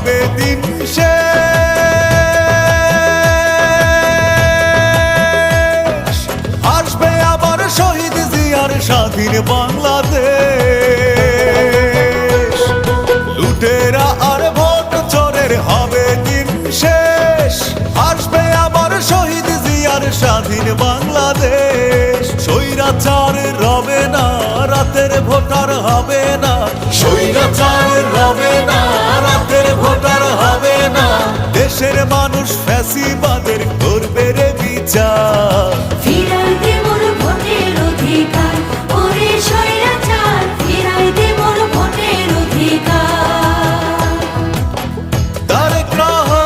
হবে দিন শেষ। আসবে আবার শহীদ জিয়ার স্বাধীন বাংলাদেশ। লুটেরা আর ভোট চোরের হবে দিন শেষ। আসবে আবার শহীদ জিয়ার স্বাধীন বাংলাদেশ। স্বৈরাচার রবে না, রাতের ভোটার হবে না। স্বৈরাচার রবে না, রাতের ভোটার হবে না। দেশের মানুষ ফ্যাসিবাদ